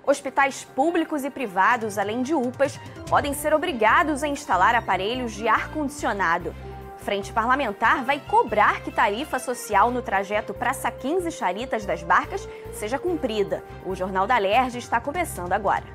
Hospitais públicos e privados, além de UPAs, podem ser obrigados a instalar aparelhos de ar-condicionado. Frente Parlamentar vai cobrar que tarifa social no trajeto Praça 15 Charitas das Barcas seja cumprida. O Jornal da Alerj está começando agora.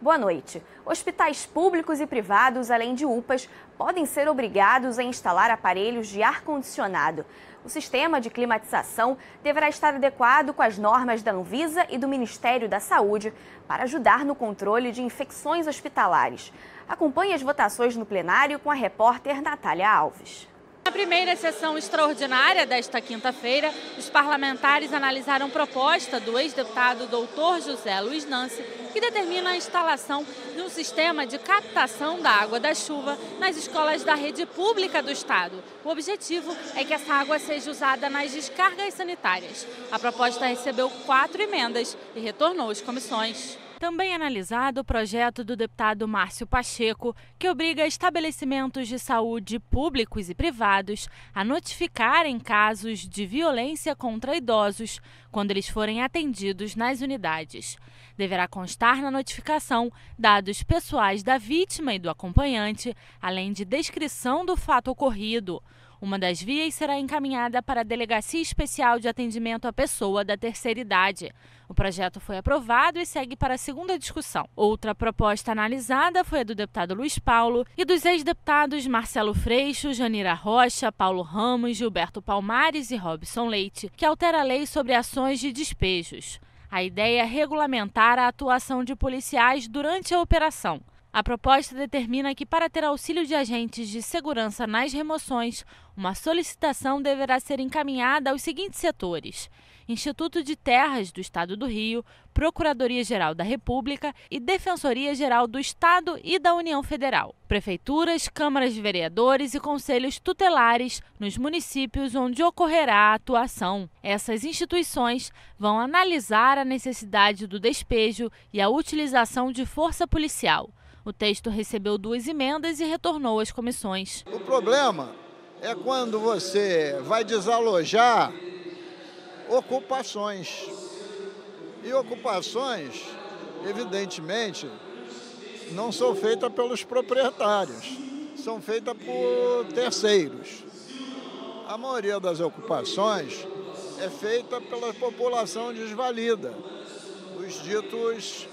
Boa noite. Hospitais públicos e privados, além de UPAs, podem ser obrigados a instalar aparelhos de ar-condicionado. O sistema de climatização deverá estar adequado com as normas da Anvisa e do Ministério da Saúde para ajudar no controle de infecções hospitalares. Acompanhe as votações no plenário com a repórter Natália Alves. Na primeira sessão extraordinária desta quinta-feira, os parlamentares analisaram proposta do ex-deputado Dr. José Luiz Nance, que determina a instalação de um sistema de captação da água da chuva nas escolas da rede pública do Estado. O objetivo é que essa água seja usada nas descargas sanitárias. A proposta recebeu 4 emendas e retornou às comissões. Também analisado o projeto do deputado Márcio Pacheco, que obriga estabelecimentos de saúde públicos e privados a notificarem casos de violência contra idosos quando eles forem atendidos nas unidades. Deverá constar na notificação dados pessoais da vítima e do acompanhante, além de descrição do fato ocorrido. Uma das vias será encaminhada para a Delegacia Especial de Atendimento à Pessoa da Terceira Idade. O projeto foi aprovado e segue para a segunda discussão. Outra proposta analisada foi a do deputado Luiz Paulo e dos ex-deputados Marcelo Freixo, Janira Rocha, Paulo Ramos, Gilberto Palmares e Robson Leite, que altera a lei sobre ações de despejos. A ideia é regulamentar a atuação de policiais durante a operação. A proposta determina que, para ter auxílio de agentes de segurança nas remoções, uma solicitação deverá ser encaminhada aos seguintes setores: Instituto de Terras do Estado do Rio, Procuradoria-Geral da República e Defensoria-Geral do Estado e da União Federal, prefeituras, câmaras de vereadores e conselhos tutelares nos municípios onde ocorrerá a atuação. Essas instituições vão analisar a necessidade do despejo e a utilização de força policial. O texto recebeu 2 emendas e retornou às comissões. O problema é quando você vai desalojar ocupações. E ocupações, evidentemente, não são feitas pelos proprietários, são feitas por terceiros. A maioria das ocupações é feita pela população desvalida, os ditos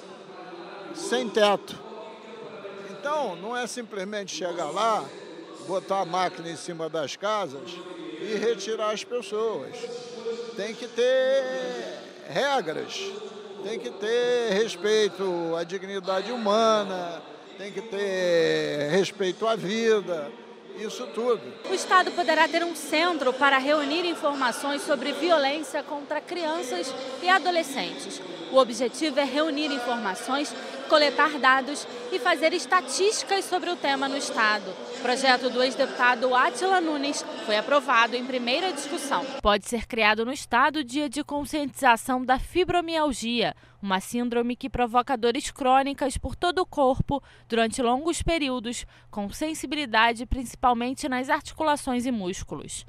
sem teto. Então, não é simplesmente chegar lá, botar a máquina em cima das casas e retirar as pessoas. Tem que ter regras, tem que ter respeito à dignidade humana, tem que ter respeito à vida, isso tudo. O Estado poderá ter um centro para reunir informações sobre violência contra crianças e adolescentes. O objetivo é reunir informações, coletar dados e fazer estatísticas sobre o tema no Estado. O projeto do ex-deputado Átila Nunes foi aprovado em primeira discussão. Pode ser criado no Estado o Dia de Conscientização da Fibromialgia, uma síndrome que provoca dores crônicas por todo o corpo durante longos períodos, com sensibilidade principalmente nas articulações e músculos.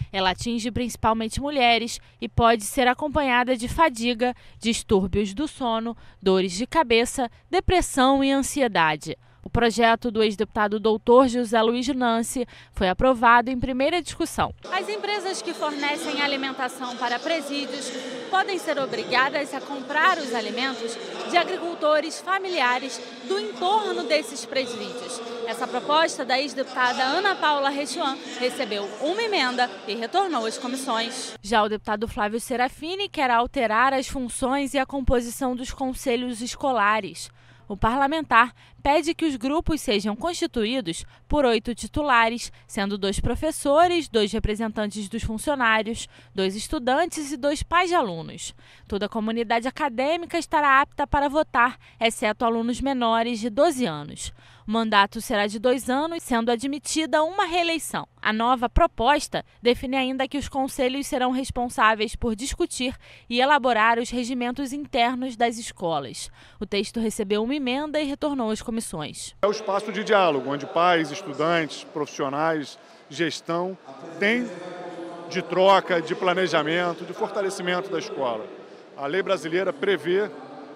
Ela atinge principalmente mulheres e pode ser acompanhada de fadiga, distúrbios do sono, dores de cabeça, depressão e ansiedade. O projeto do ex-deputado Dr. José Luiz Nance foi aprovado em primeira discussão. As empresas que fornecem alimentação para presídios podem ser obrigadas a comprar os alimentos de agricultores familiares do entorno desses presídios. Essa proposta da ex-deputada Ana Paula Rechuan recebeu 1 emenda e retornou às comissões. Já o deputado Flávio Serafini quer alterar as funções e a composição dos conselhos escolares. O parlamentar pede que os grupos sejam constituídos por 8 titulares, sendo 2 professores, 2 representantes dos funcionários, 2 estudantes e 2 pais de alunos. Toda a comunidade acadêmica estará apta para votar, exceto alunos menores de 12 anos. O mandato será de 2 anos, sendo admitida uma reeleição. A nova proposta define ainda que os conselhos serão responsáveis por discutir e elaborar os regimentos internos das escolas. O texto recebeu uma emenda e retornou às comissões. É o espaço de diálogo, onde pais, estudantes, profissionais, gestão têm de troca, de planejamento, de fortalecimento da escola. A lei brasileira prevê,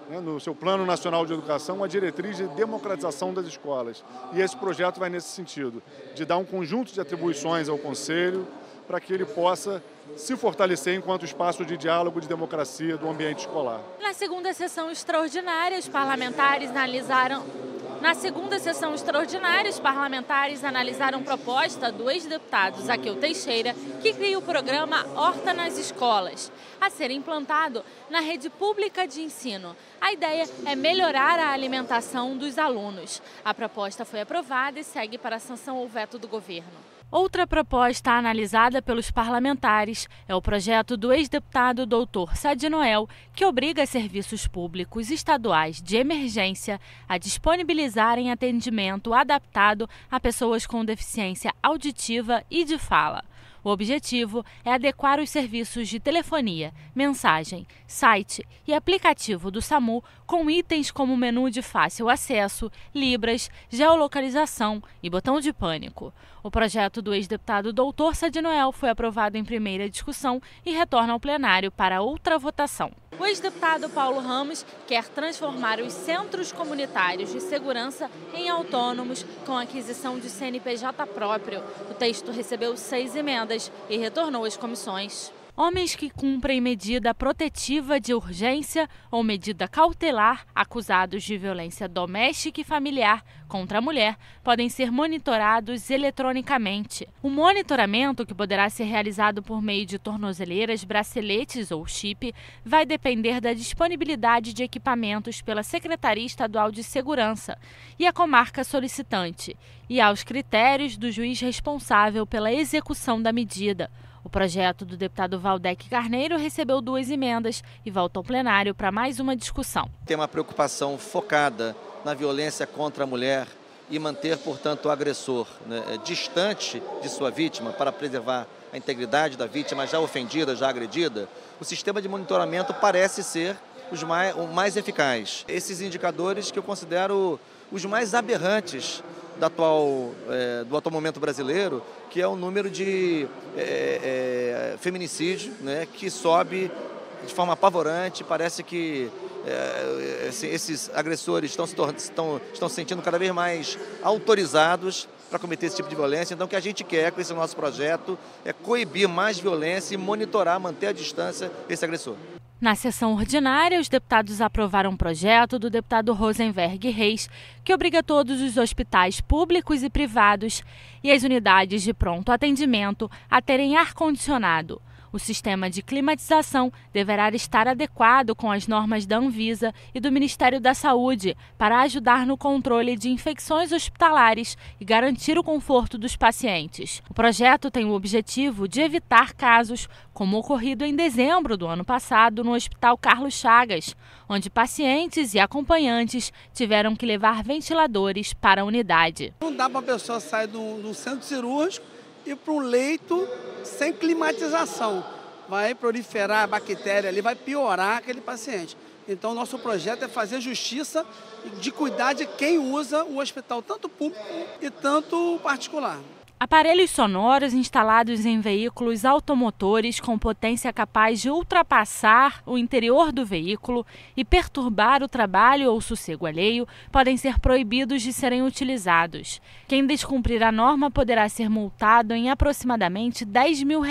no seu Plano Nacional de Educação, uma diretriz de democratização das escolas. E esse projeto vai nesse sentido, de dar um conjunto de atribuições ao Conselho para que ele possa se fortalecer enquanto espaço de diálogo e de democracia do ambiente escolar. Na segunda sessão extraordinária, os parlamentares analisaram proposta do ex-deputado Zaqueu Teixeira, que cria o programa Horta nas Escolas, a ser implantado na rede pública de ensino. A ideia é melhorar a alimentação dos alunos. A proposta foi aprovada e segue para a sanção ou veto do governo. Outra proposta analisada pelos parlamentares é o projeto do ex-deputado Dr. Sadi Noel, que obriga serviços públicos estaduais de emergência a disponibilizarem atendimento adaptado a pessoas com deficiência auditiva e de fala. O objetivo é adequar os serviços de telefonia, mensagem, site e aplicativo do SAMU com itens como menu de fácil acesso, libras, geolocalização e botão de pânico. O projeto do ex-deputado Dr. Sadi Noel foi aprovado em primeira discussão e retorna ao plenário para outra votação. O ex-deputado Paulo Ramos quer transformar os centros comunitários de segurança em autônomos com aquisição de CNPJ próprio. O texto recebeu 6 emendas e retornou às comissões. Homens que cumprem medida protetiva de urgência ou medida cautelar acusados de violência doméstica e familiar contra a mulher podem ser monitorados eletronicamente. O monitoramento, que poderá ser realizado por meio de tornozeleiras, braceletes ou chip, vai depender da disponibilidade de equipamentos pela Secretaria Estadual de Segurança e a comarca solicitante, e aos critérios do juiz responsável pela execução da medida. O projeto do deputado Valdec Carneiro recebeu 2 emendas e volta ao plenário para mais uma discussão. Tem uma preocupação focada na violência contra a mulher e manter, portanto, o agressor distante de sua vítima para preservar a integridade da vítima já ofendida, já agredida. O sistema de monitoramento parece ser o mais eficaz. Esses indicadores que eu considero os mais aberrantes do atual momento brasileiro, que é o número de feminicídio, que sobe de forma apavorante. Parece que esses agressores estão se sentindo cada vez mais autorizados para cometer esse tipo de violência. Então, o que a gente quer com esse nosso projeto é coibir mais violência e monitorar, manter a distância desse agressor. Na sessão ordinária, os deputados aprovaram um projeto do deputado Rosenberg Reis, que obriga todos os hospitais públicos e privados e as unidades de pronto atendimento a terem ar-condicionado. O sistema de climatização deverá estar adequado com as normas da Anvisa e do Ministério da Saúde para ajudar no controle de infecções hospitalares e garantir o conforto dos pacientes. O projeto tem o objetivo de evitar casos como o ocorrido em dezembro do ano passado no Hospital Carlos Chagas, onde pacientes e acompanhantes tiveram que levar ventiladores para a unidade. Não dá para a pessoa sair do centro cirúrgico e para um leito sem climatização. Vai proliferar a bactéria ali, vai piorar aquele paciente. Então, nosso projeto é fazer justiça de cuidar de quem usa o hospital, tanto público e tanto particular. Aparelhos sonoros instalados em veículos automotores com potência capaz de ultrapassar o interior do veículo e perturbar o trabalho ou sossego alheio podem ser proibidos de serem utilizados. Quem descumprir a norma poderá ser multado em aproximadamente R$10 mil.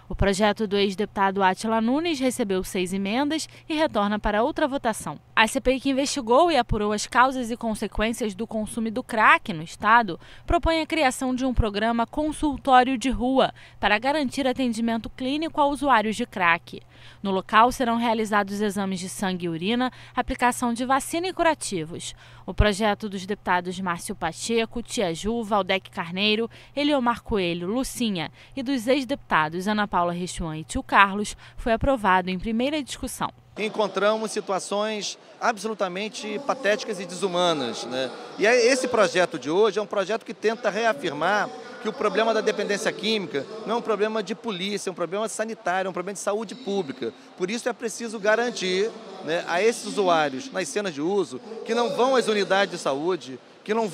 O projeto do ex-deputado Átila Nunes recebeu 6 emendas e retorna para outra votação. A CPI, que investigou e apurou as causas e consequências do consumo do crack no estado, propõe a criação de um programa consultório de rua para garantir atendimento clínico a usuários de crack. No local serão realizados exames de sangue e urina, aplicação de vacina e curativos. O projeto dos deputados Márcio Pacheco, Tia Ju, Valdec Carneiro, Eliomar Coelho, Lucinha e dos ex-deputados Ana Paula Paula Rechuan e tio Carlos, foi aprovado em primeira discussão. Encontramos situações absolutamente patéticas e desumanas, né? E esse projeto de hoje é um projeto que tenta reafirmar que o problema da dependência química não é um problema de polícia, é um problema sanitário, é um problema de saúde pública. Por isso é preciso garantir, né, a esses usuários nas cenas de uso que não vão às unidades de saúde, que não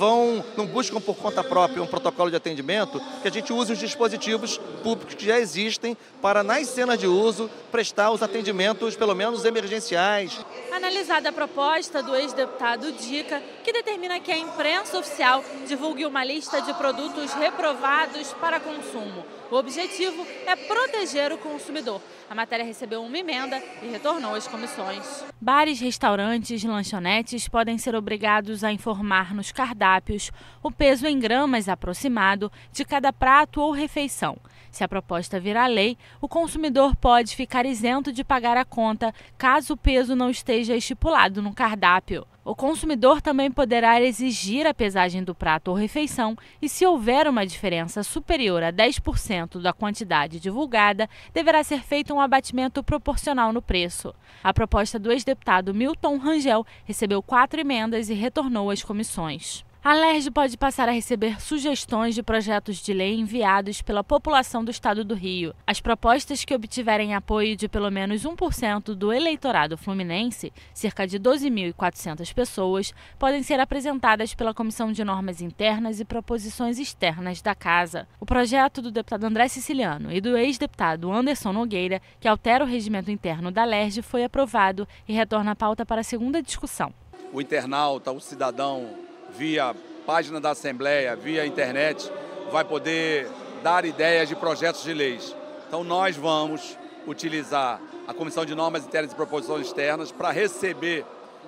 buscam por conta própria um protocolo de atendimento, que a gente use os dispositivos públicos que já existem para, nas cenas de uso, prestar os atendimentos, pelo menos emergenciais. Analisada a proposta do ex-deputado Dica, que determina que a imprensa oficial divulgue uma lista de produtos reprovados para consumo. O objetivo é proteger o consumidor. A matéria recebeu uma emenda e retornou às comissões. Bares, restaurantes e lanchonetes podem ser obrigados a informar nos cardápios o peso em gramas aproximado de cada prato ou refeição. Se a proposta virar lei, o consumidor pode ficar isento de pagar a conta caso o peso não esteja estipulado no cardápio. O consumidor também poderá exigir a pesagem do prato ou refeição e, se houver uma diferença superior a 10% da quantidade divulgada, deverá ser feito um abatimento proporcional no preço. A proposta do ex-deputado Milton Rangel recebeu 4 emendas e retornou às comissões. A LERJ pode passar a receber sugestões de projetos de lei enviados pela população do estado do Rio. As propostas que obtiverem apoio de pelo menos 1% do eleitorado fluminense, cerca de 12.400 pessoas, podem ser apresentadas pela Comissão de Normas Internas e Proposições Externas da Casa. O projeto do deputado André Siciliano e do ex-deputado Anderson Nogueira, que altera o regimento interno da LERJ, foi aprovado e retorna a pauta para a segunda discussão. O internauta, o cidadão, via página da Assembleia, via internet, vai poder dar ideias de projetos de leis. Então nós vamos utilizar a Comissão de Normas Internas e Proposições Externas para receber,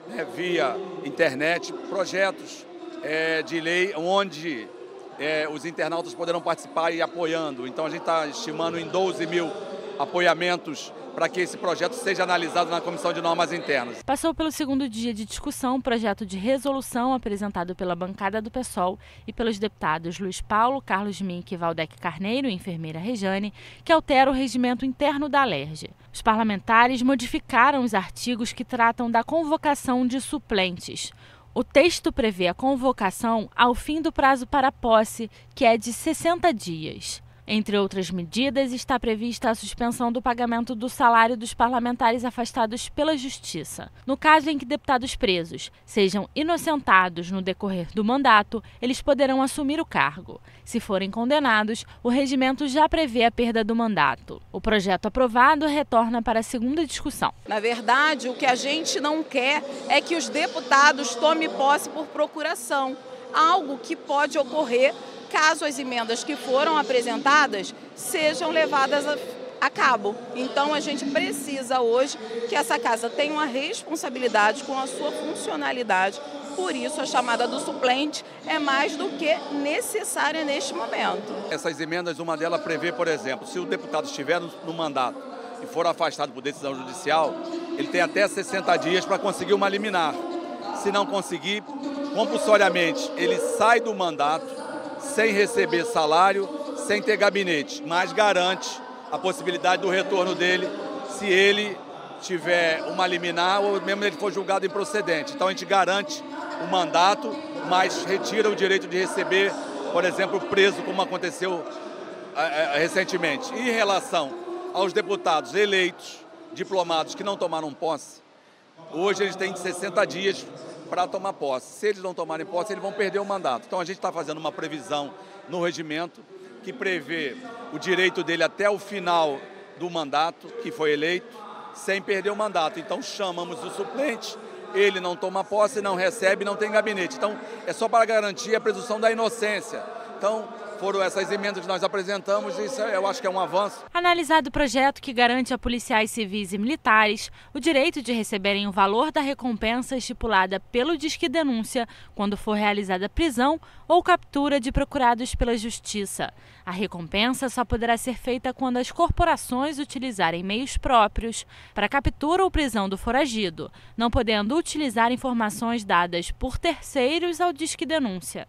né, via internet, projetos de lei onde os internautas poderão participar e ir apoiando. Então a gente está estimando em 12 mil apoiamentos para que esse projeto seja analisado na Comissão de Normas Internas. Passou pelo segundo dia de discussão um projeto de resolução apresentado pela bancada do PSOL e pelos deputados Luiz Paulo, Carlos Mink e Valdec Carneiro e enfermeira Rejane, que altera o regimento interno da LERJ. Os parlamentares modificaram os artigos que tratam da convocação de suplentes. O texto prevê a convocação ao fim do prazo para posse, que é de 60 dias. Entre outras medidas, está prevista a suspensão do pagamento do salário dos parlamentares afastados pela Justiça. No caso em que deputados presos sejam inocentados no decorrer do mandato, eles poderão assumir o cargo. Se forem condenados, o regimento já prevê a perda do mandato. O projeto aprovado retorna para a segunda discussão. Na verdade, o que a gente não quer é que os deputados tomem posse por procuração, algo que pode ocorrer caso as emendas que foram apresentadas sejam levadas a cabo. Então a gente precisa hoje que essa casa tenha uma responsabilidade com a sua funcionalidade. Por isso a chamada do suplente é mais do que necessária neste momento. Essas emendas, uma delas prevê, por exemplo, se o deputado estiver no mandato e for afastado por decisão judicial, ele tem até 60 dias para conseguir uma liminar. Se não conseguir, compulsoriamente ele sai do mandato sem receber salário, sem ter gabinete, mas garante a possibilidade do retorno dele se ele tiver uma liminar ou mesmo ele for julgado improcedente. Então a gente garante o mandato, mas retira o direito de receber, por exemplo, preso, como aconteceu recentemente. E em relação aos deputados eleitos, diplomados que não tomaram posse, hoje eles têm 60 dias para tomar posse. Se eles não tomarem posse, eles vão perder o mandato. Então a gente está fazendo uma previsão no regimento que prevê o direito dele até o final do mandato que foi eleito, sem perder o mandato. Então chamamos o suplente, ele não toma posse, não recebe, não tem gabinete. Então é só para garantir a presunção da inocência. Então foram essas emendas que nós apresentamos e isso eu acho que é um avanço. Analisado o projeto que garante a policiais civis e militares o direito de receberem o valor da recompensa estipulada pelo Disque Denúncia quando for realizada prisão ou captura de procurados pela Justiça. A recompensa só poderá ser feita quando as corporações utilizarem meios próprios para captura ou prisão do foragido, não podendo utilizar informações dadas por terceiros ao Disque Denúncia.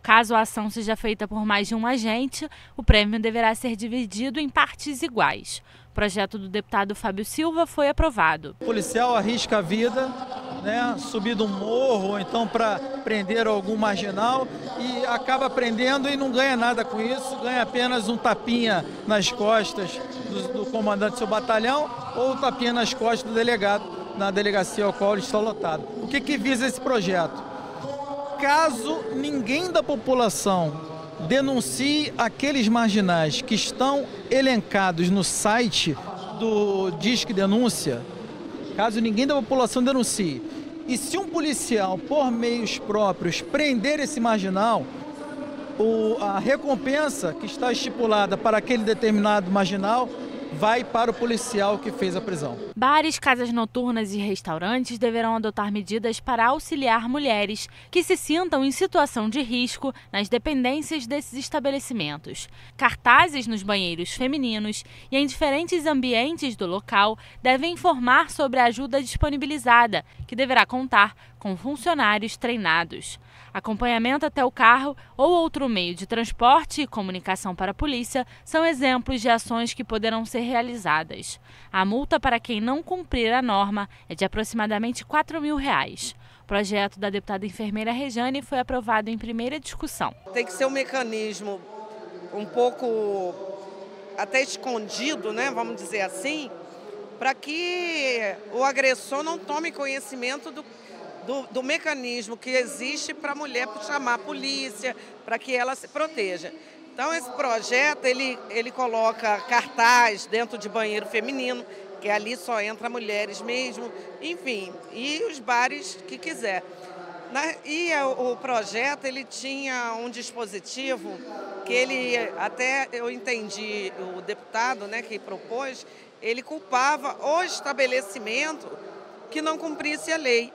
Caso a ação seja feita por mais de um agente, o prêmio deverá ser dividido em partes iguais. O projeto do deputado Fábio Silva foi aprovado. O policial arrisca a vida, subir de um morro ou então para prender algum marginal e acaba prendendo e não ganha nada com isso, ganha apenas um tapinha nas costas do comandante do seu batalhão ou um tapinha nas costas do delegado na delegacia ao qual ele está lotado. O que visa esse projeto? Caso ninguém da população denuncie aqueles marginais que estão elencados no site do Disque Denúncia, caso ninguém da população denuncie, e se um policial, por meios próprios, prender esse marginal, a recompensa que está estipulada para aquele determinado marginal vai para o policial que fez a prisão. Bares, casas noturnas e restaurantes deverão adotar medidas para auxiliar mulheres que se sintam em situação de risco nas dependências desses estabelecimentos. Cartazes nos banheiros femininos e em diferentes ambientes do local devem informar sobre a ajuda disponibilizada, que deverá contar com funcionários treinados. Acompanhamento até o carro ou outro meio de transporte e comunicação para a polícia são exemplos de ações que poderão ser realizadas. A multa para quem não cumprir a norma é de aproximadamente R$ 4.000. O projeto da deputada enfermeira Rejane foi aprovado em primeira discussão. Tem que ser um mecanismo um pouco até escondido, vamos dizer assim, para que o agressor não tome conhecimento do mecanismo que existe para a mulher chamar a polícia, para que ela se proteja. Então, esse projeto, ele coloca cartaz dentro de banheiro feminino, que ali só entra mulheres mesmo, enfim, e os bares que quiser. E o projeto, ele tinha um dispositivo que ele, até eu entendi, o deputado que propôs, ele culpava o estabelecimento que não cumprisse a lei.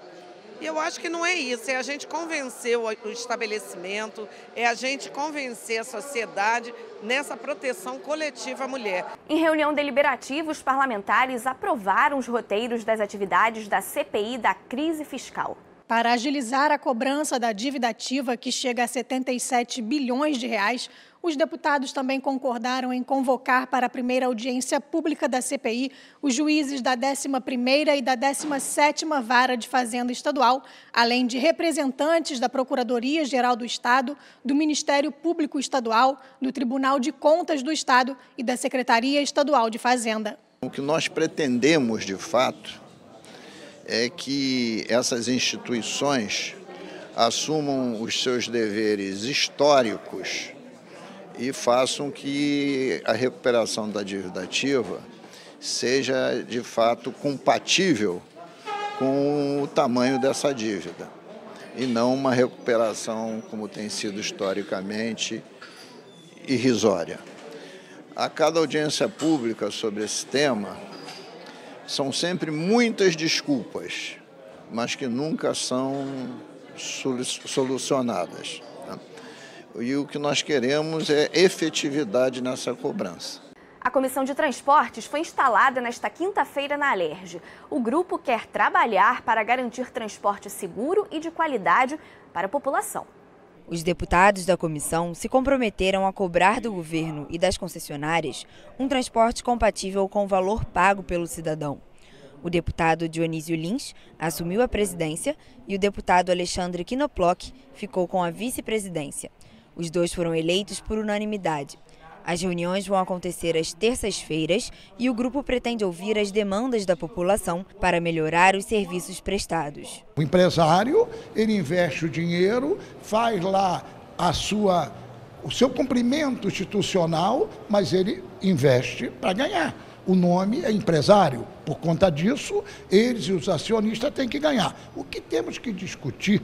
E eu acho que não é isso, é a gente convencer o estabelecimento, é a gente convencer a sociedade nessa proteção coletiva à mulher. Em reunião deliberativa, os parlamentares aprovaram os roteiros das atividades da CPI da crise fiscal. Para agilizar a cobrança da dívida ativa, que chega a 77 bilhões de reais, os deputados também concordaram em convocar para a primeira audiência pública da CPI os juízes da 11ª e da 17ª Vara de Fazenda Estadual, além de representantes da Procuradoria-Geral do Estado, do Ministério Público Estadual, do Tribunal de Contas do Estado e da Secretaria Estadual de Fazenda. O que nós pretendemos, de fato, é que essas instituições assumam os seus deveres históricos e façam que a recuperação da dívida ativa seja, de fato, compatível com o tamanho dessa dívida e não uma recuperação, como tem sido historicamente, irrisória. A cada audiência pública sobre esse tema, são sempre muitas desculpas, mas que nunca são solucionadas. E o que nós queremos é efetividade nessa cobrança. A Comissão de Transportes foi instalada nesta quinta-feira na Alerj. O grupo quer trabalhar para garantir transporte seguro e de qualidade para a população. Os deputados da comissão se comprometeram a cobrar do governo e das concessionárias um transporte compatível com o valor pago pelo cidadão. O deputado Dionísio Lins assumiu a presidência e o deputado Alexandre Knoploch ficou com a vice-presidência. Os dois foram eleitos por unanimidade. As reuniões vão acontecer às terças-feiras e o grupo pretende ouvir as demandas da população para melhorar os serviços prestados. O empresário, ele investe o dinheiro, faz lá o seu cumprimento institucional, mas ele investe para ganhar. O nome é empresário. Por conta disso, eles e os acionistas têm que ganhar. O que temos que discutir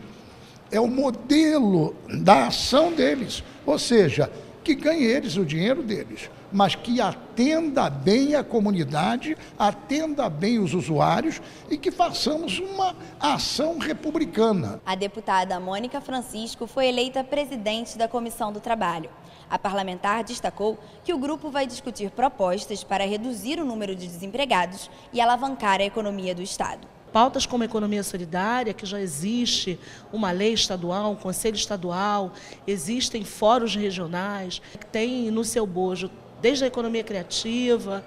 é o modelo da ação deles, ou seja, que ganhem eles o dinheiro deles, mas que atenda bem a comunidade, atenda bem os usuários e que façamos uma ação republicana. A deputada Mônica Francisco foi eleita presidente da Comissão do Trabalho. A parlamentar destacou que o grupo vai discutir propostas para reduzir o número de desempregados e alavancar a economia do Estado. Pautas como a economia solidária, que já existe uma lei estadual, um conselho estadual, existem fóruns regionais, que tem no seu bojo desde a economia criativa,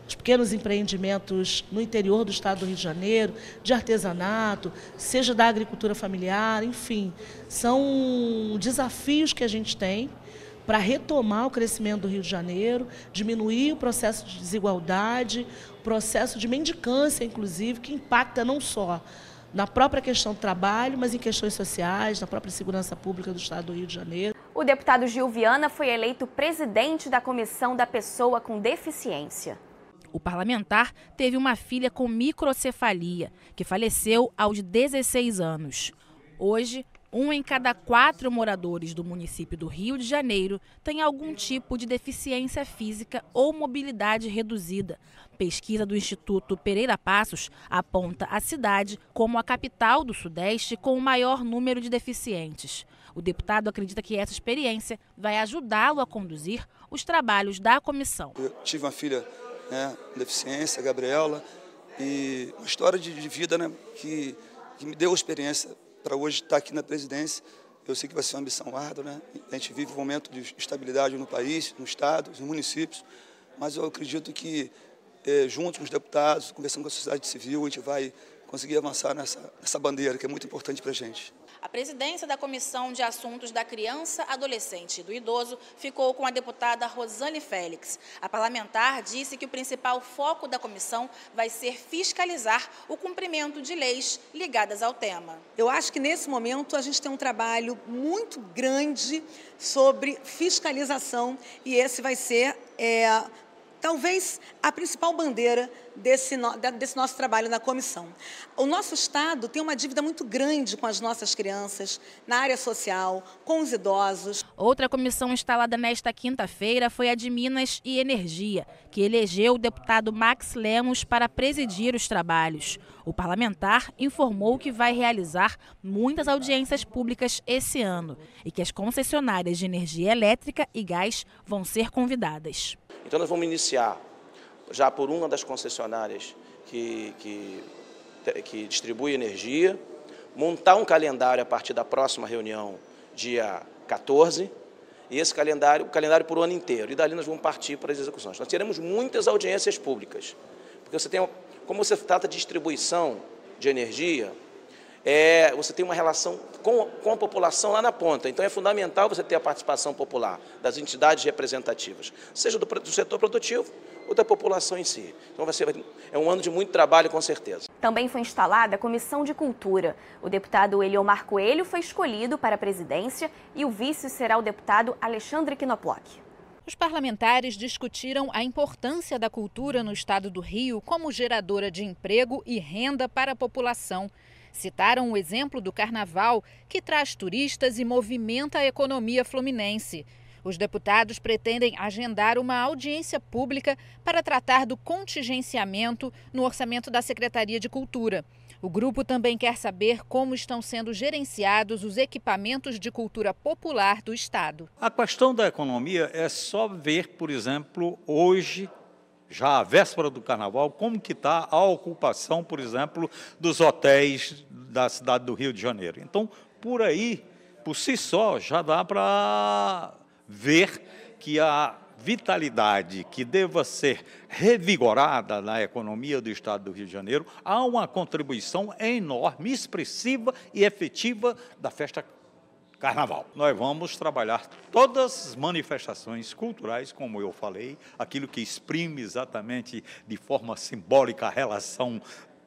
os pequenos empreendimentos no interior do estado do Rio de Janeiro, de artesanato, seja da agricultura familiar, enfim, são desafios que a gente tem para retomar o crescimento do Rio de Janeiro, diminuir o processo de desigualdade, o processo de mendicância, inclusive, que impacta não só na própria questão do trabalho, mas em questões sociais, na própria segurança pública do estado do Rio de Janeiro. O deputado Gil Viana foi eleito presidente da Comissão da Pessoa com Deficiência. O parlamentar teve uma filha com microcefalia, que faleceu aos 16 anos. Hoje, 1 em cada 4 moradores do município do Rio de Janeiro tem algum tipo de deficiência física ou mobilidade reduzida. Pesquisa do Instituto Pereira Passos aponta a cidade como a capital do Sudeste com o maior número de deficientes. O deputado acredita que essa experiência vai ajudá-lo a conduzir os trabalhos da comissão. Eu tive uma filha com deficiência, a Gabriela, e uma história de vida que me deu experiência para hoje estar aqui na presidência. Eu sei que vai ser uma ambição árdua, A gente vive um momento de estabilidade no país, no estado, nos municípios, mas eu acredito que juntos com os deputados, conversando com a sociedade civil, a gente vai conseguir avançar nessa bandeira que é muito importante para a gente. A presidência da Comissão de Assuntos da Criança, Adolescente e do Idoso ficou com a deputada Rosane Félix. A parlamentar disse que o principal foco da comissão vai ser fiscalizar o cumprimento de leis ligadas ao tema. Eu acho que nesse momento a gente tem um trabalho muito grande sobre fiscalização e esse vai ser talvez a principal bandeira desse nosso trabalho na comissão. O nosso Estado tem uma dívida muito grande com as nossas crianças, na área social, com os idosos. Outra comissão instalada nesta quinta-feira foi a de Minas e Energia, que elegeu o deputado Max Lemos para presidir os trabalhos. O parlamentar informou que vai realizar muitas audiências públicas esse ano e que as concessionárias de energia elétrica e gás vão ser convidadas. Então nós vamos iniciar já por uma das concessionárias que distribui energia, montar um calendário a partir da próxima reunião, dia 14, e esse calendário por o ano inteiro. E dali nós vamos partir para as execuções. Nós teremos muitas audiências públicas, porque como você trata de distribuição de energia, você tem uma relação com a população lá na ponta. Então é fundamental você ter a participação popular das entidades representativas, seja do setor produtivo ou da população em si. Então é um ano de muito trabalho, com certeza. Também foi instalada a Comissão de Cultura. O deputado Eliomar Coelho foi escolhido para a presidência e o vice será o deputado Alexandre Knoploch. Os parlamentares discutiram a importância da cultura no estado do Rio como geradora de emprego e renda para a população. Citaram o exemplo do carnaval, que traz turistas e movimenta a economia fluminense. Os deputados pretendem agendar uma audiência pública para tratar do contingenciamento no orçamento da Secretaria de Cultura. O grupo também quer saber como estão sendo gerenciados os equipamentos de cultura popular do estado. A questão da economia é só ver, por exemplo, hoje, já à véspera do carnaval, como que está a ocupação, por exemplo, dos hotéis da cidade do Rio de Janeiro. Então, por aí, por si só, já dá para ver que a vitalidade que deva ser revigorada na economia do estado do Rio de Janeiro, há uma contribuição enorme, expressiva e efetiva da festa Carnaval. Nós vamos trabalhar todas as manifestações culturais, como eu falei, aquilo que exprime exatamente de forma simbólica a relação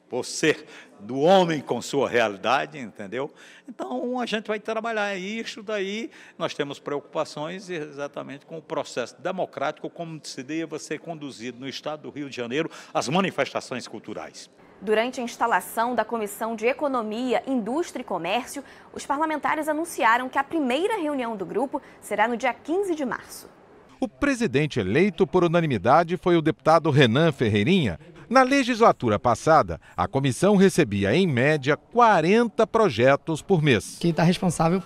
por ser do homem com sua realidade, entendeu? Então, a gente vai trabalhar isso daí, nós temos preocupações exatamente com o processo democrático, como se deva ser conduzido no estado do Rio de Janeiro as manifestações culturais. Durante a instalação da Comissão de Economia, Indústria e Comércio, os parlamentares anunciaram que a primeira reunião do grupo será no dia 15 de março. O presidente eleito por unanimidade foi o deputado Renan Ferreirinha. Na legislatura passada, a comissão recebia, em média, 40 projetos por mês. Quem está responsável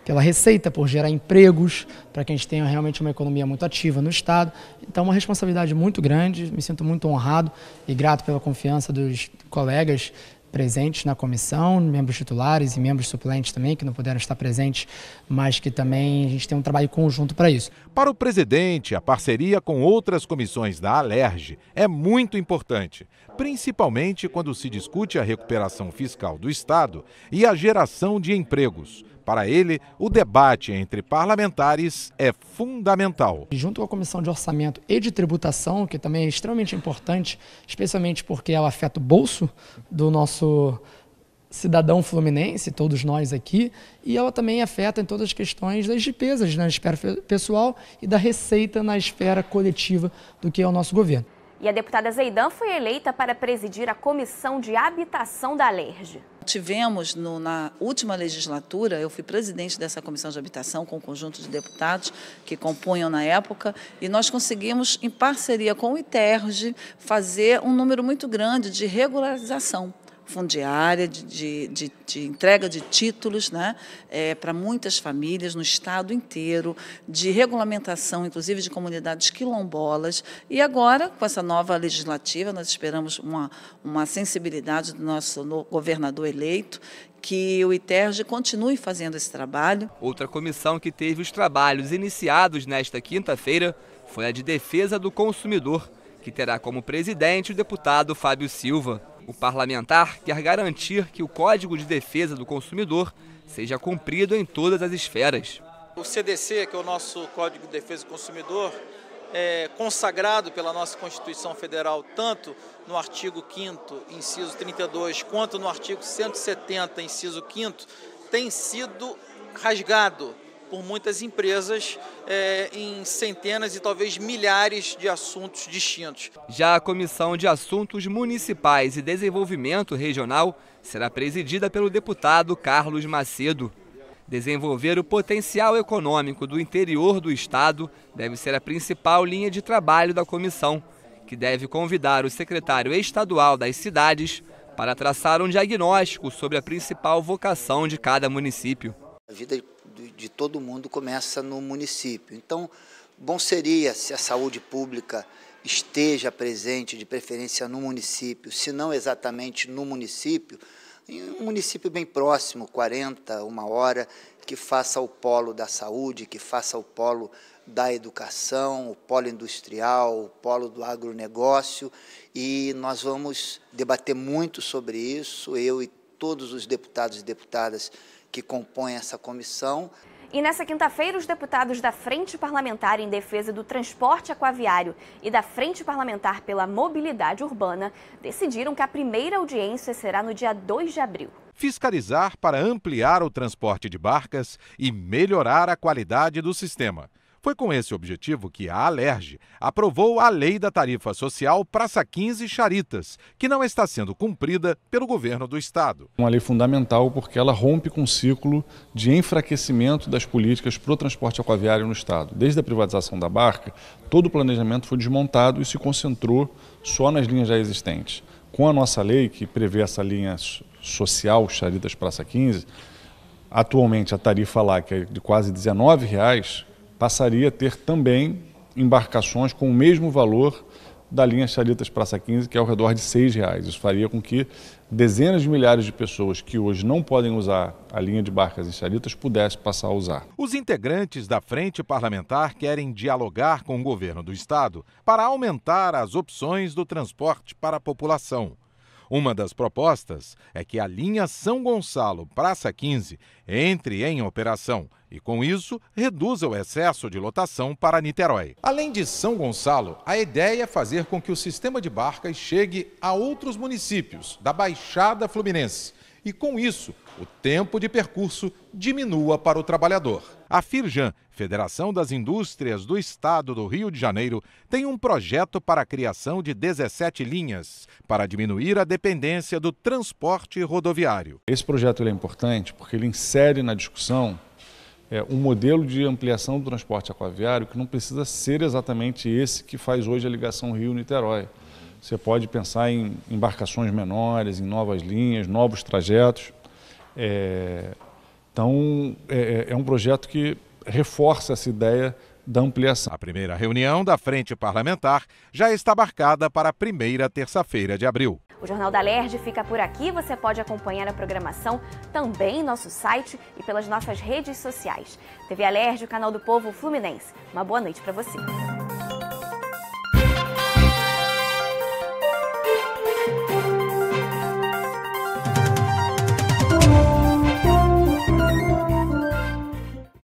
pela receita, por gerar empregos, para que a gente tenha realmente uma economia muito ativa no estado. Então, uma responsabilidade muito grande, me sinto muito honrado e grato pela confiança dos colegas presentes na comissão, membros titulares e membros suplentes também, que não puderam estar presentes, mas que também a gente tem um trabalho conjunto para isso. Para o presidente, a parceria com outras comissões da Alerj é muito importante, principalmente quando se discute a recuperação fiscal do Estado e a geração de empregos. Para ele, o debate entre parlamentares é fundamental. Junto com a Comissão de Orçamento e de Tributação, que também é extremamente importante, especialmente porque ela afeta o bolso do nosso cidadão fluminense, todos nós aqui, e ela também afeta em todas as questões das despesas na esfera pessoal e da receita na esfera coletiva do que é o nosso governo. E a deputada Zeidan foi eleita para presidir a Comissão de Habitação da Alerj. Tivemos, na última legislatura, eu fui presidente dessa Comissão de Habitação com um conjunto de deputados que compunham na época, e nós conseguimos, em parceria com o ITERJ, fazer um número muito grande de regularização fundiária, de entrega de títulos, né, para muitas famílias no estado inteiro, de regulamentação, inclusive, de comunidades quilombolas. E agora, com essa nova legislativa, nós esperamos uma sensibilidade do nosso governador eleito, que o ITERJ continue fazendo esse trabalho. Outra comissão que teve os trabalhos iniciados nesta quinta-feira foi a de Defesa do Consumidor, que terá como presidente o deputado Fábio Silva. O parlamentar quer garantir que o Código de Defesa do Consumidor seja cumprido em todas as esferas. O CDC, que é o nosso Código de Defesa do Consumidor, é consagrado pela nossa Constituição Federal, tanto no artigo 5º, inciso 32, quanto no artigo 170, inciso 5º, tem sido rasgado por muitas empresas em centenas e talvez milhares de assuntos distintos. Já a Comissão de Assuntos Municipais e Desenvolvimento Regional será presidida pelo deputado Carlos Macedo. Desenvolver o potencial econômico do interior do estado deve ser a principal linha de trabalho da comissão, que deve convidar o secretário estadual das cidades para traçar um diagnóstico sobre a principal vocação de cada município. A vida de todo mundo começa no município. Então, bom seria se a saúde pública esteja presente, de preferência no município, se não exatamente no município, em um município bem próximo, 40, uma hora, que faça o polo da saúde, que faça o polo da educação, o polo industrial, o polo do agronegócio, e nós vamos debater muito sobre isso, eu e todos os deputados e deputadas que compõem essa comissão. E nessa quinta-feira, os deputados da Frente Parlamentar em Defesa do Transporte Aquaviário e da Frente Parlamentar pela Mobilidade Urbana decidiram que a primeira audiência será no dia 2 de abril. Fiscalizar para ampliar o transporte de barcas e melhorar a qualidade do sistema. Foi com esse objetivo que a Alerj aprovou a Lei da Tarifa Social Praça 15 Charitas, que não está sendo cumprida pelo governo do estado. Uma lei fundamental porque ela rompe com um ciclo de enfraquecimento das políticas para o transporte aquaviário no estado. Desde a privatização da barca, todo o planejamento foi desmontado e se concentrou só nas linhas já existentes. Com a nossa lei, que prevê essa linha social Charitas Praça 15, atualmente a tarifa lá, que é de quase R$19, passaria a ter também embarcações com o mesmo valor da linha Charitas Praça 15, que é ao redor de R$6. Isso faria com que dezenas de milhares de pessoas que hoje não podem usar a linha de barcas em Charitas pudessem passar a usar. Os integrantes da Frente Parlamentar querem dialogar com o governo do estado para aumentar as opções do transporte para a população. Uma das propostas é que a linha São Gonçalo Praça 15 entre em operação e, com isso, reduza o excesso de lotação para Niterói. Além de São Gonçalo, a ideia é fazer com que o sistema de barcas chegue a outros municípios da Baixada Fluminense e, com isso, o tempo de percurso diminua para o trabalhador. A Firjan, Federação das Indústrias do Estado do Rio de Janeiro, tem um projeto para a criação de 17 linhas para diminuir a dependência do transporte rodoviário. Esse projeto é importante porque ele insere na discussão um modelo de ampliação do transporte aquaviário que não precisa ser exatamente esse que faz hoje a ligação Rio-Niterói. Você pode pensar em embarcações menores, em novas linhas, novos trajetos. Então, é um projeto que reforça essa ideia da ampliação. A primeira reunião da Frente Parlamentar já está marcada para a primeira terça-feira de abril. O Jornal da Alerj fica por aqui. Você pode acompanhar a programação também em nosso site e pelas nossas redes sociais. TV Alerj, o canal do povo fluminense. Uma boa noite para você.